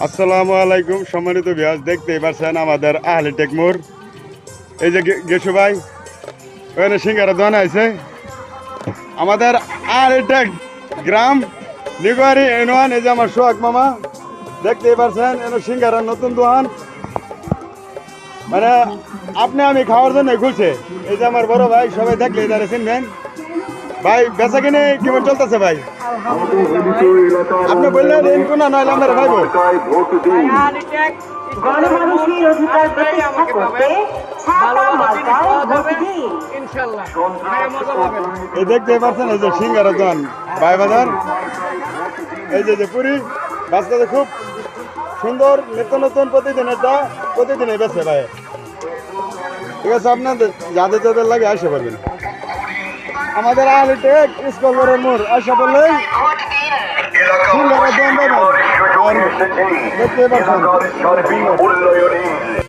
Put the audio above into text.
আসসালামু আলাইকুম সম্মানিত ভিউয়ার্স, দেখতেই পাচ্ছেন আমাদের আহলি টেক মোড়। এই যে গেছু ভাই ওখানে সিঙ্গারা দোকান আছে আমাদের আহলি টেক গ্রাম নিগুয়ারি ইউনিয়ন। এই যে আমার সোহাগ মামা, দেখতেই পাচ্ছেন এনে সিঙ্গারার নতুন দোকান, মানে আপনি আমি খাওয়ার জন্য খুলছে। এই যে আমার বড় ভাই, সবাই দেখলে তারা চিনবেন। ভাই বেচা কিনে কেমন চলতেছে ভাই? আপনি বললেন কোনা নয় আমরা ভাইবো। গণমানুষের অধিকার প্রতিষ্ঠা করতে ছাতা মার্কায় ভোট দিন। এই দেখতে পাচ্ছেন এই যে সিঙ্গারা দোকান ভাই বাজার। এই যে পুরি বাচ্চাদের খুব সুন্দর নিত্য নতুন প্রতিদিনে বেছে ভাই। ঠিক আছে, আপনাদের যাদের লাগে আসে পারবেন। আমাদের আহলি টেক স্কুল মোড় আসা বললেই সিঙ্গারা দোকান পাবেন। দেখতে পাচ্ছেন